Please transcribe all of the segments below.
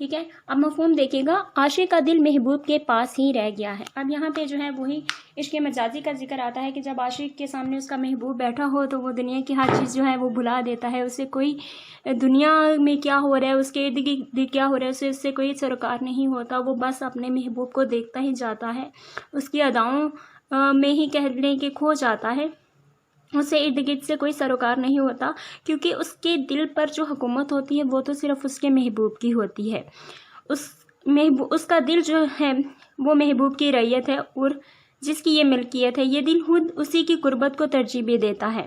ٹھیک ہے. اب مفہوم دیکھیے گا، عاشق کا دل محبوب کے پاس ہی رہ گیا ہے. اب یہاں پہ جو ہے وہی عشق مجازی کا ذکر آتا ہے کہ جب عاشق کے سامنے اس کا محبوب بیٹھا ہو تو وہ دنیا کی ہر چیز جو ہے وہ بھلا دیتا ہے. اسے کوئی دنیا میں کیا ہو رہا ہے، اس کے ارد گرد کیا ہو رہا ہے، اس سے کوئی سروکار نہیں ہوتا. وہ بس اپنے محبوب کو دیکھتا ہی جاتا ہے، اس کی اداؤں میں ہی کہہ لیں کہ کھو جاتا ہے. اسے ارد گرد سے کوئی سروکار نہیں ہوتا، کیونکہ اس کے دل پر جو حکومت ہوتی ہے وہ تو صرف اس کے محبوب کی ہوتی ہے. اس کا دل جو ہے وہ محبوب کی رعیت ہے، اور جس کی یہ ملکیت ہے، یہ دل خود اسی کی قربت کو ترجیح بھی دیتا ہے.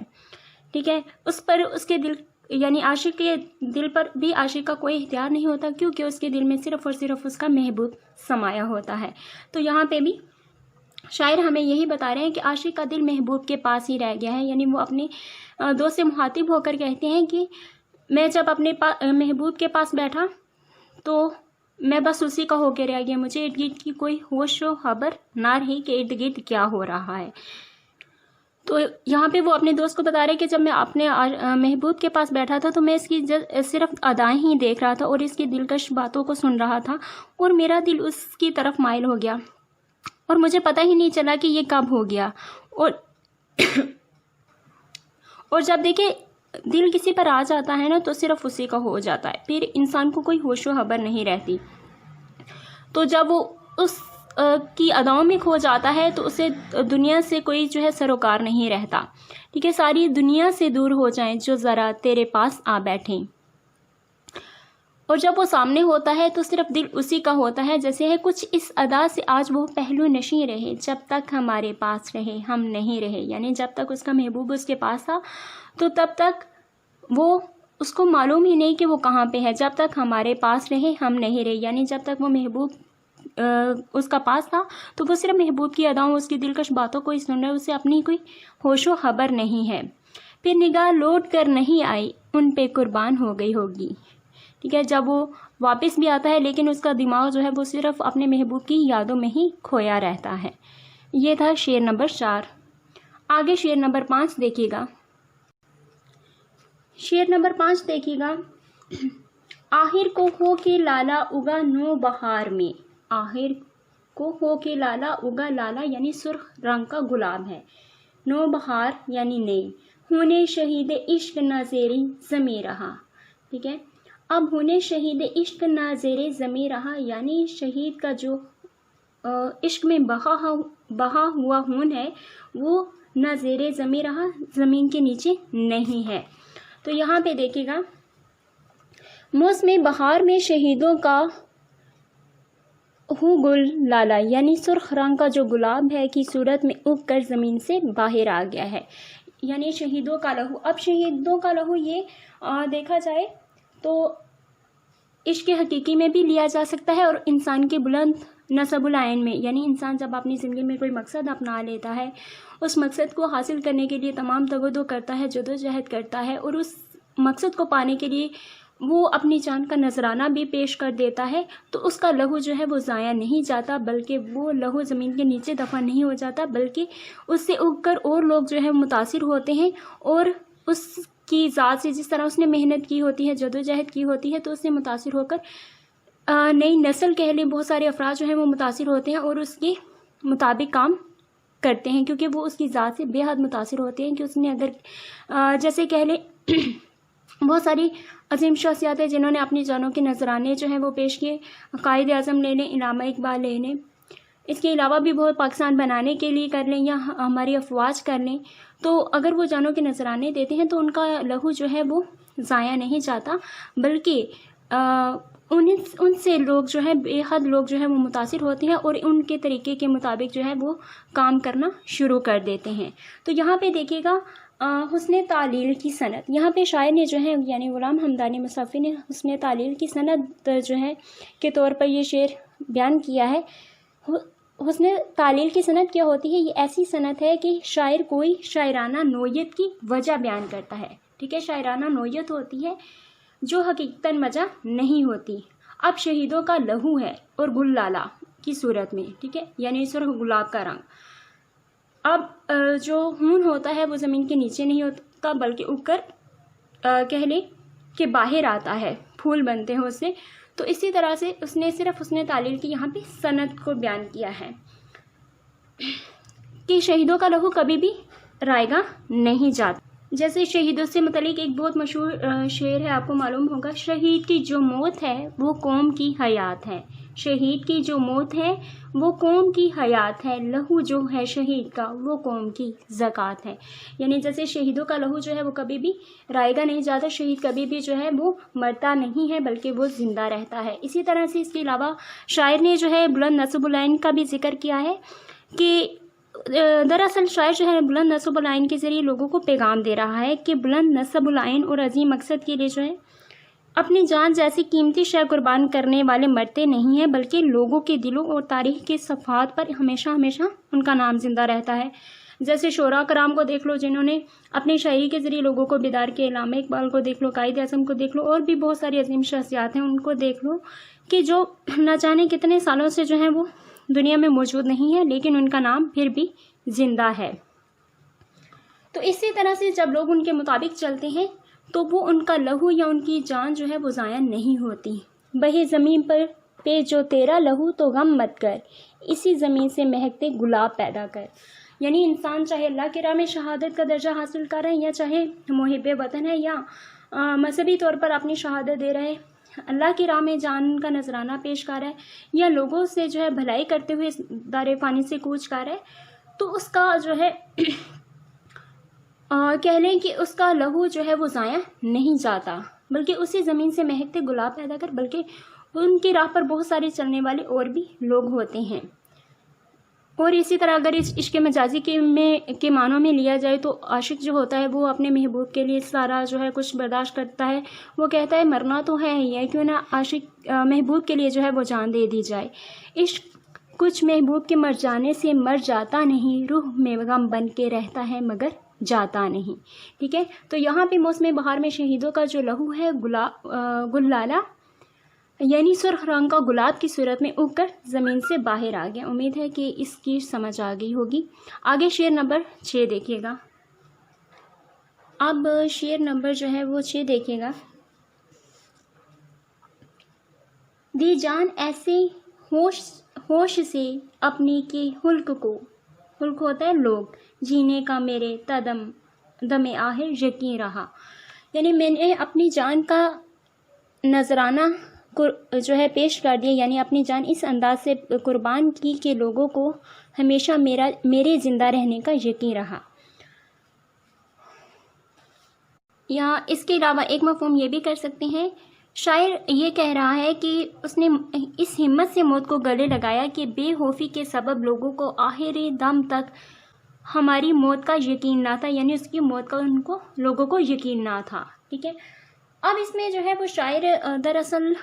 ٹھیک ہے. اس پر اس کے دل یعنی عاشق کے دل پر بھی عاشق کا کوئی اختیار نہیں ہوتا، کیونکہ اس کے دل میں صرف اور صرف اس کا محبوب سمایا ہوتا ہے. تو یہاں پہ بھی شاعر ہمیں یہی بتا رہے ہیں کہ عاشق کا دل محبوب کے پاس ہی رہ گیا ہے. یعنی وہ اپنے دوست سے مخاطب ہو کر کہتے ہیں کہ میں جب اپنے محبوب کے پاس بیٹھا تو میں بس اسی کا ہو کے رہ گیا، مجھے ارد گرد کی کوئی ہوش و خبر نہ رہی کہ ارد گرد کیا ہو رہا ہے. تو یہاں پہ وہ اپنے دوست کو بتا رہے کہ جب میں اپنے محبوب کے پاس بیٹھا تھا تو میں اس کی صرف ادائیں ہی دیکھ رہا تھا اور اس کی دلکش باتوں کو سن رہا تھا، اور میرا دل اس کی طرف مائل ہو گیا اور مجھے پتہ ہی نہیں چلا کہ یہ کب ہو گیا. اور جب دیکھیں دل کسی پر آ جاتا ہے نا تو صرف اسی کا ہو جاتا ہے، پھر انسان کو کوئی ہوش و خبر نہیں رہتی. تو جب وہ اس کی اداؤں میں کھو جاتا ہے تو اسے دنیا سے کوئی جو ہے سروکار نہیں رہتا. ٹھیک ہے. ساری دنیا سے دور ہو جائیں جو ذرا تیرے پاس آ بیٹھیں. اور جب وہ سامنے ہوتا ہے تو صرف دل اسی کا ہوتا ہے. جیسے ہے کچھ اس ادا سے آج وہ پہلو نشیں رہے، جب تک ہمارے پاس رہے ہم نہیں رہے. یعنی جب تک اس کا محبوب اس کے پاس تھا تو تب تک وہ اس کو معلوم ہی نہیں کہ وہ کہاں پہ ہے. جب تک ہمارے پاس رہے ہم نہیں رہے، یعنی جب تک وہ محبوب اس کا پاس تھا تو وہ صرف محبوب کی اداؤں، اس کی دلکش باتوں کو ہی سن رہا ہے، اسے اپنی کوئی ہوش و خبر نہیں ہے. پھر نگاہ لوٹ کر نہیں آئی، ان پہ قربان ہو گئی ہوگی. ٹھیک ہے. جب وہ واپس بھی آتا ہے لیکن اس کا دماغ جو ہے وہ صرف اپنے محبوب کی یادوں میں ہی کھویا رہتا ہے. یہ تھا شعر نمبر 4. آگے شعر نمبر 5 دیکھیے گا. شعر نمبر 5 دیکھیے گا. آخر کو ہو کے لالا اگا نو بہار میں. آخر کو ہو کے لالا اگا، لالا یعنی سرخ رنگ کا گلاب ہے، نو بہار یعنی نئی. ہونے شہید عشق نہ زیر زمیں رہا. ٹھیک ہے. اب ہونے شہید عشق نہ زیر زمیں رہا، یعنی شہید کا جو عشق میں بہا ہوا خون ہے وہ نہ زیر زمیں رہا، زمین کے نیچے نہیں ہے. تو یہاں پہ دیکھیے گا، موسم بہار میں شہیدوں کا ہو گل لالا، یعنی سرخ رنگ کا جو گلاب ہے کی صورت میں اگ کر زمین سے باہر آ گیا ہے. یعنی شہیدوں کا لہو. اب شہیدوں کا لہو یہ دیکھا جائے تو عشق حقیقی میں بھی لیا جا سکتا ہے، اور انسان کے بلند نصب العین میں، یعنی انسان جب اپنی زندگی میں کوئی مقصد اپنا لیتا ہے، اس مقصد کو حاصل کرنے کے لیے تمام تگودو کرتا ہے، جدوجہد کرتا ہے، اور اس مقصد کو پانے کے لیے وہ اپنی جان کا نذرانہ بھی پیش کر دیتا ہے، تو اس کا لہو جو ہے وہ ضائع نہیں جاتا، بلکہ وہ لہو زمین کے نیچے دفن نہیں ہو جاتا، بلکہ اس سے اگ کر اور لوگ جو ہے متاثر ہوتے ہیں، اور اس کی ذات سے جس طرح اس نے محنت کی ہوتی ہے، جدوجہد کی ہوتی ہے، تو اس سے متاثر ہو کر نئی نسل کہہ لیں، بہت سارے افراد جو ہیں وہ متاثر ہوتے ہیں اور اس کے مطابق کام کرتے ہیں، کیونکہ وہ اس کی ذات سے بے حد متاثر ہوتے ہیں کہ اس نے اگر جیسے کہہ لیں بہت ساری عظیم شخصیات ہیں جنہوں نے اپنی جانوں کے نذرانے جو ہیں وہ پیش کیے. قائد اعظم لے لیں، علامہ اقبال لے لیں، اس کے علاوہ بھی بہت پاکستان بنانے کے لیے کر لیں یا ہماری افواج کر لیں، تو اگر وہ جانوں کے نذرانے دیتے ہیں تو ان کا لہو جو ہے وہ ضائع نہیں جاتا، بلکہ ان سے لوگ جو ہے بے حد لوگ جو ہے وہ متاثر ہوتے ہیں اور ان کے طریقے کے مطابق جو ہے وہ کام کرنا شروع کر دیتے ہیں. تو یہاں پہ دیکھیے گا حسن تعلیل کی صنعت. یہاں پہ شاعر نے جو ہے یعنی غلام حمدانی مصفی نے حسن تعلیل کی صنعت جو ہے کے طور پر یہ شعر بیان کیا ہے. حسن تعلیل کی صنعت کیا ہوتی ہے؟ یہ ایسی صنعت ہے کہ شاعر کوئی شاعرانہ نوعیت کی وجہ بیان کرتا ہے. ٹھیک ہے. شاعرانہ نوعیت ہوتی ہے جو حقیقتاً وجہ نہیں ہوتی. اب شہیدوں کا لہو ہے اور گل لالا کی صورت میں، ٹھیک ہے، یعنی سرخ گلاب کا رنگ. اب جو خون ہوتا ہے وہ زمین کے نیچے نہیں ہوتا بلکہ اگ کر کہہ لیں کہ باہر آتا ہے، پھول بنتے ہیں اس سے. تو اسی طرح سے اس نے تعلیل کی یہاں پہ سند کو بیان کیا ہے کہ شہیدوں کا لہو کبھی بھی رائے گا نہیں جاتا. جیسے شہیدوں سے متعلق ایک بہت مشہور شعر ہے، آپ کو معلوم ہوگا، شہید کی جو موت ہے وہ قوم کی حیات ہے. شہید کی جو موت ہے وہ قوم کی حیات ہے، لہو جو ہے شہید کا وہ قوم کی زکوٰۃ ہے. یعنی جیسے شہیدوں کا لہو جو ہے وہ کبھی بھی رائے گا نہیں جاتا، شہید کبھی بھی جو ہے وہ مرتا نہیں ہے بلکہ وہ زندہ رہتا ہے. اسی طرح سے اس کے علاوہ شاعر نے جو ہے بلند نصب العین کا بھی ذکر کیا ہے کہ دراصل شاعر جو ہے بلند نصب العین کے ذریعے لوگوں کو پیغام دے رہا ہے کہ بلند نصب العین اور عظیم مقصد کے لیے جو ہے اپنی جان جیسی قیمتی شے قربان کرنے والے مرتے نہیں ہیں، بلکہ لوگوں کے دلوں اور تاریخ کے صفحات پر ہمیشہ ہمیشہ ان کا نام زندہ رہتا ہے. جیسے شعراء کرام کو دیکھ لو جنہوں نے اپنی شاعری کے ذریعے لوگوں کو بیدار کیا، علامہ اقبال کو دیکھ لو، قائد اعظم کو دیکھ لو، اور بھی بہت ساری عظیم شخصیات ہیں، ان کو دیکھ لو کہ جو نہ جانے کتنے سالوں سے جو ہیں وہ دنیا میں موجود نہیں ہے لیکن ان کا نام پھر بھی زندہ ہے. تو اسی طرح سے جب لوگ ان کے مطابق چلتے ہیں تو وہ ان کا لہو یا ان کی جان جو ہے وہ ضائع نہیں ہوتی. بہے زمین پر پہ جو تیرا لہو تو غم مت کر، اسی زمین سے مہکتے گلاب پیدا کر. یعنی انسان چاہے اللہ کی راہ میں شہادت کا درجہ حاصل کر رہے ہیں یا چاہے محب وطن ہے یا مذہبی طور پر اپنی شہادت دے رہے، اللہ کی راہ میں جان کا نذرانہ پیش کر رہا ہے یا لوگوں سے جو ہے بھلائی کرتے ہوئے دار فانی سے کوچ کر رہا ہے، تو اس کا جو ہے کہہ لیں کہ اس کا لہو جو ہے وہ ضائع نہیں جاتا بلکہ اسی زمین سے مہکتے گلاب پیدا کر، بلکہ ان کی راہ پر بہت سارے چلنے والے اور بھی لوگ ہوتے ہیں. اور اسی طرح اگر اس عشق مجازی کے معنوں میں لیا جائے تو عاشق جو ہوتا ہے وہ اپنے محبوب کے لیے سارا جو ہے کچھ برداشت کرتا ہے. وہ کہتا ہے مرنا تو ہے ہی ہے، کیوں نہ عاشق محبوب کے لیے جو ہے وہ جان دے دی جائے. عشق کچھ محبوب کے مر جانے سے مر جاتا نہیں، روح میں غم بن کے رہتا ہے مگر جاتا نہیں. ٹھیک ہے، تو یہاں پہ موسم بہار میں شہیدوں کا جو لہو ہے گلالہ یعنی سرخ رنگ کا گلاب کی صورت میں اگ کر زمین سے باہر آ گیا. امید ہے کہ اس کی سمجھ آ گئی ہوگی. آگے شعر نمبر 6 دیکھیے گا. اب شعر نمبر جو ہے وہ 6 دیکھیے گا. دی جان ایسے ہوش سے اپنی کی حلق ہوتا ہے لوگ، جینے کا میرے دم آخر یقین رہا. یعنی میں نے اپنی جان کا نذرانہ جو ہے پیش کر دیا، یعنی اپنی جان اس انداز سے قربان کی کہ لوگوں کو ہمیشہ میرے زندہ رہنے کا یقین رہا. یا اس کے علاوہ ایک مفہوم یہ بھی کر سکتے ہیں، شاعر یہ کہہ رہا ہے کہ اس نے اس ہمت سے موت کو گلے لگایا کہ بے خوفی کے سبب لوگوں کو آخر دم تک ہماری موت کا یقین نہ تھا، یعنی اس کی موت کا لوگوں کو یقین نہ تھا. ٹھیک ہے، اب اس میں جو ہے وہ شاعر دراصل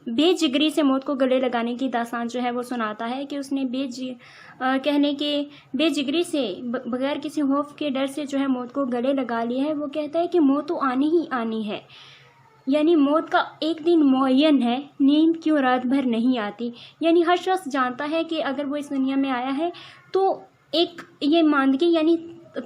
بے جگری سے موت کو گلے لگانے کی داستان جو ہے وہ سناتا ہے کہ اس نے کہنے کے بے جگری سے بغیر کسی خوف کے ڈر سے جو ہے موت کو گلے لگا لیا ہے. وہ کہتا ہے کہ موت تو آنی ہی آنی ہے، یعنی موت کا ایک دن معین ہے، نیند کیوں رات بھر نہیں آتی. یعنی ہر شخص جانتا ہے کہ اگر وہ اس دنیا میں آیا ہے تو ایک یہ ماندگی یعنی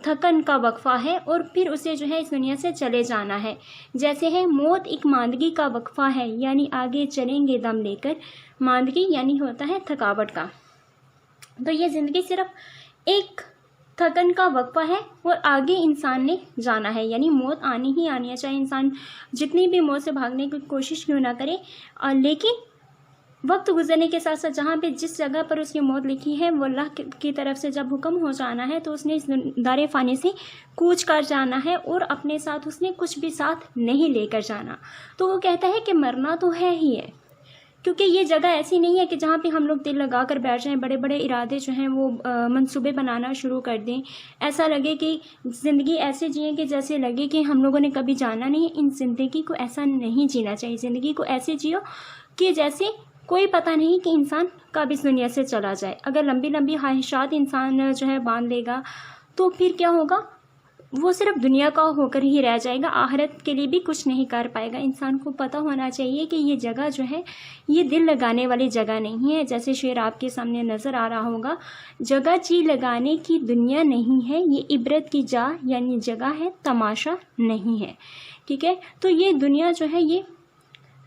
تھکن کا وقفہ ہے اور پھر اسے جو ہے اس دنیا سے چلے جانا ہے. جیسے ہے موت ایک ماندگی کا وقفہ ہے، یعنی آگے چلیں گے دم لے کر. ماندگی یعنی ہوتا ہے تھکاوٹ کا. تو یہ زندگی صرف ایک تھکن کا وقفہ ہے اور آگے انسان نے جانا ہے، یعنی موت آنی ہی آنی ہے، چاہے انسان جتنی بھی موت سے بھاگنے کی کوشش کیوں نہ کرے. لیکن وقت گزرنے کے ساتھ ساتھ جہاں پہ جس جگہ پر اس کی موت لکھی ہے وہ اللہ کی طرف سے جب حکم ہو جانا ہے تو اس نے اس دار فانی سے کوچ کر جانا ہے اور اپنے ساتھ اس نے کچھ بھی ساتھ نہیں لے کر جانا. تو وہ کہتا ہے کہ مرنا تو ہے ہی ہے، کیونکہ یہ جگہ ایسی نہیں ہے کہ جہاں پہ ہم لوگ دل لگا کر بیٹھ جائیں، بڑے بڑے ارادے جو ہیں وہ منصوبے بنانا شروع کر دیں، ایسا لگے کہ زندگی ایسے جئیں کہ جیسے لگے کہ ہم لوگوں نے کبھی جانا نہیں. ان زندگی کو ایسا نہیں جینا چاہیے. زندگی کو ایسے جیو کہ جیسے کوئی پتہ نہیں کہ انسان کب اس دنیا سے چلا جائے. اگر لمبی لمبی خواہشات انسان جو ہے باندھ لے گا تو پھر کیا ہوگا، وہ صرف دنیا کا ہو کر ہی رہ جائے گا، آخرت کے لیے بھی کچھ نہیں کر پائے گا. انسان کو پتہ ہونا چاہیے کہ یہ جگہ جو ہے یہ دل لگانے والی جگہ نہیں ہے. جیسے شعر آپ کے سامنے نظر آ رہا ہوگا، جگہ جی لگانے کی دنیا نہیں ہے، یہ عبرت کی جا یعنی جگہ ہے، تماشا نہیں ہے. ٹھیک ہے، تو یہ دنیا جو ہے یہ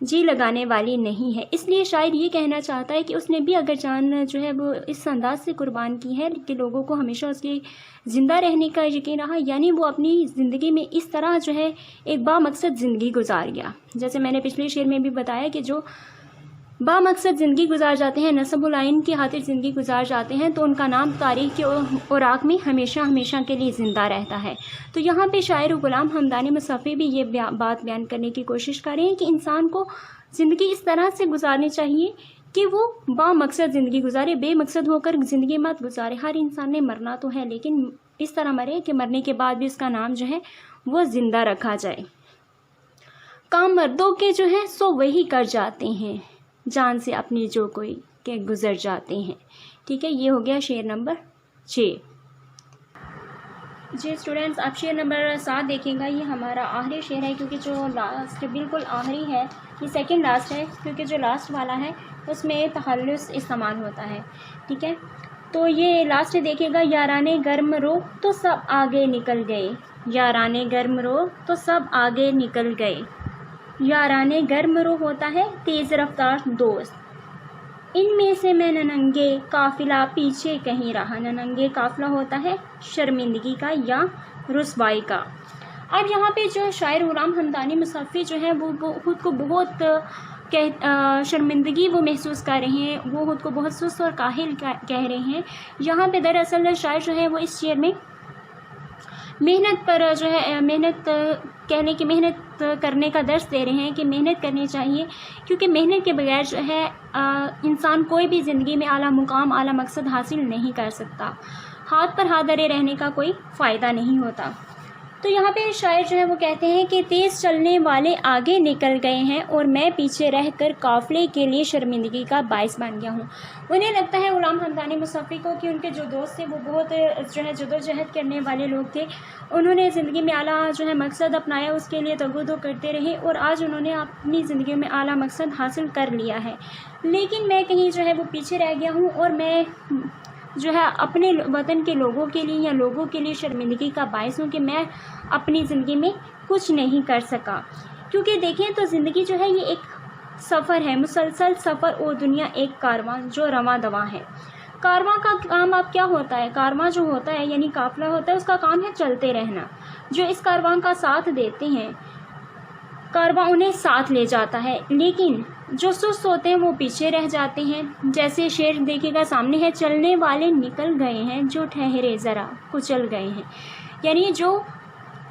جی لگانے والی نہیں ہے۔ اس لیے شاعر یہ کہنا چاہتا ہے کہ اس نے بھی اگر جان جو ہے وہ اس انداز سے قربان کی ہے کہ لوگوں کو ہمیشہ اس کے زندہ رہنے کا یقین رہا، یعنی وہ اپنی زندگی میں اس طرح جو ہے ایک با مقصد زندگی گزار گیا۔ جیسے میں نے پچھلے شعر میں بھی بتایا کہ جو با مقصد زندگی گزار جاتے ہیں، نصب العین کی خاطر زندگی گزار جاتے ہیں، تو ان کا نام تاریخ کے اوراق میں ہمیشہ ہمیشہ کے لیے زندہ رہتا ہے۔ تو یہاں پہ شاعر غلام حمدانی مصفی بھی یہ بات بیان کرنے کی کوشش کر رہے ہیں کہ انسان کو زندگی اس طرح سے گزارنی چاہیے کہ وہ با مقصد زندگی گزارے، بے مقصد ہو کر زندگی مت گزارے۔ ہر انسان نے مرنا تو ہے، لیکن اس طرح مرے کہ مرنے کے بعد بھی اس کا نام جو ہے وہ زندہ رکھا جائے۔ کام مردوں کے جو ہے سو وہی کر جاتے ہیں، جان سے اپنی جو کوئی کہ گزر جاتے ہیں۔ ٹھیک ہے، یہ ہو گیا شعر نمبر 6۔ جی اسٹوڈینٹس، اب شعر نمبر 7 دیکھیں گا۔ یہ ہمارا آخری شعر ہے، کیونکہ جو لاسٹ بالکل آخری ہے، یہ سیکنڈ لاسٹ ہے، کیونکہ جو لاسٹ والا ہے اس میں تخلص استعمال ہوتا ہے۔ ٹھیک ہے، تو یہ لاسٹ دیکھے گا۔ یارانے گرم رو تو سب آگے نکل گئے، یارانے گرم رو تو سب آگے نکل گئے۔ یارانے گرم رو ہوتا ہے تیز رفتار دوست، ان میں سے میں ننگے قافلہ پیچھے کہیں رہا۔ ننگے قافلہ ہوتا ہے شرمندگی کا یا رسوائی کا۔ اب یہاں پہ جو شاعر غلام حمدانی مصفی جو ہے وہ خود کو بہت شرمندگی وہ محسوس کر رہے ہیں، وہ خود کو بہت سست اور کاہل کہہ رہے ہیں۔ یہاں پہ دراصل شاعر جو ہے وہ اس شعر میں محنت پر جو ہے محنت کہنے کی محنت کرنے کا درس دے رہے ہیں کہ محنت کرنی چاہیے، کیونکہ محنت کے بغیر جو ہے انسان کوئی بھی زندگی میں اعلیٰ مقام اعلیٰ مقصد حاصل نہیں کر سکتا۔ ہاتھ پر ہاتھ دھرے رہنے کا کوئی فائدہ نہیں ہوتا۔ تو یہاں پہ شاعر جو ہے وہ کہتے ہیں کہ تیز چلنے والے آگے نکل گئے ہیں اور میں پیچھے رہ کر قافلے کے لیے شرمندگی کا باعث بن گیا ہوں۔ انہیں لگتا ہے غلام حمدانی مصفی کو کہ ان کے جو دوست تھے وہ بہت جو ہے جدوجہد کرنے والے لوگ تھے، انہوں نے زندگی میں اعلیٰ جو ہے مقصد اپنایا، اس کے لیے تگودو کرتے رہے اور آج انہوں نے اپنی زندگی میں اعلیٰ مقصد حاصل کر لیا ہے، لیکن میں کہیں جو ہے وہ پیچھے رہ گیا ہوں اور میں جو ہے اپنے وطن کے لوگوں کے لیے یا لوگوں کے لیے شرمندگی کا باعث ہوں کہ میں اپنی زندگی میں کچھ نہیں کر سکا۔ کیونکہ دیکھیں تو زندگی جو ہے یہ ایک سفر ہے، مسلسل سفر، اور دنیا ایک کارواں جو رواں دواں ہے۔ کارواں کا کام اب کیا ہوتا ہے؟ کارواں جو ہوتا ہے یعنی قافلہ ہوتا ہے، اس کا کام ہے چلتے رہنا۔ جو اس کارواں کا ساتھ دیتے ہیں، کارواں انہیں ساتھ لے جاتا ہے، لیکن جو سست ہوتے ہیں وہ پیچھے رہ جاتے ہیں۔ جیسے شعر دیکھے گا سامنے ہے، چلنے والے نکل گئے ہیں جو ٹھہرے ذرا کچل گئے ہیں، یعنی جو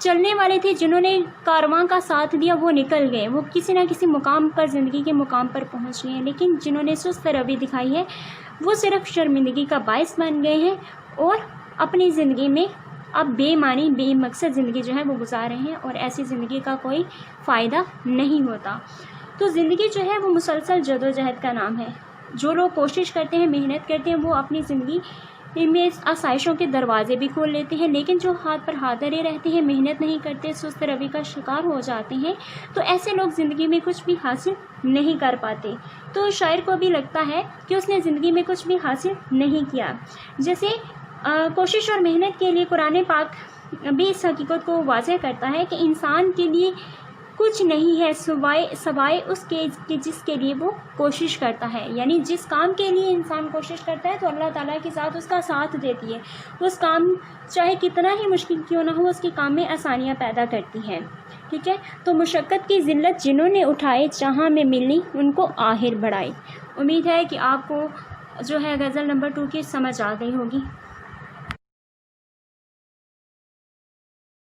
چلنے والے تھے جنہوں نے کارواں کا ساتھ دیا وہ نکل گئے، وہ کسی نہ کسی مقام پر زندگی کے مقام پر پہنچ گئے ہیں، لیکن جنہوں نے سست روی دکھائی ہے وہ صرف شرمندگی کا باعث بن گئے ہیں اور اپنی زندگی میں اب بے معنی بے مقصد زندگی جو ہے وہ گزار رہے ہیں، اور ایسی زندگی کا کوئی فائدہ نہیں ہوتا۔ تو زندگی جو ہے وہ مسلسل جدوجہد کا نام ہے۔ جو لوگ کوشش کرتے ہیں، محنت کرتے ہیں، وہ اپنی زندگی میں آسائشوں کے دروازے بھی کھول لیتے ہیں، لیکن جو ہاتھ پر ہاتھ دھرے رہتے ہیں، محنت نہیں کرتے، سست روی کا شکار ہو جاتے ہیں، تو ایسے لوگ زندگی میں کچھ بھی حاصل نہیں کر پاتے۔ تو شاعر کو بھی لگتا ہے کہ اس نے زندگی میں کچھ بھی حاصل نہیں کیا۔ جیسے کوشش اور محنت کے لیے قرآن پاک بھی اس حقیقت کو واضح کرتا ہے کہ انسان کے لیے کچھ نہیں ہے سوائے اس کے جس کے لیے وہ کوشش کرتا ہے، یعنی جس کام کے لیے انسان کوشش کرتا ہے تو اللہ تعالیٰ کی ذات اس کا ساتھ دیتی ہے۔ اس کام چاہے کتنا ہی مشکل کیوں نہ ہو، اس کے کام میں آسانیاں پیدا کرتی ہے۔ ٹھیک ہے، تو مشقت کی ذلت جنہوں نے اٹھائے، جہاں میں ملی ان کو آخر بڑھائی۔ امید ہے کہ آپ کو جو ہے غزل نمبر 2 کی سمجھ آ گئی ہوگی۔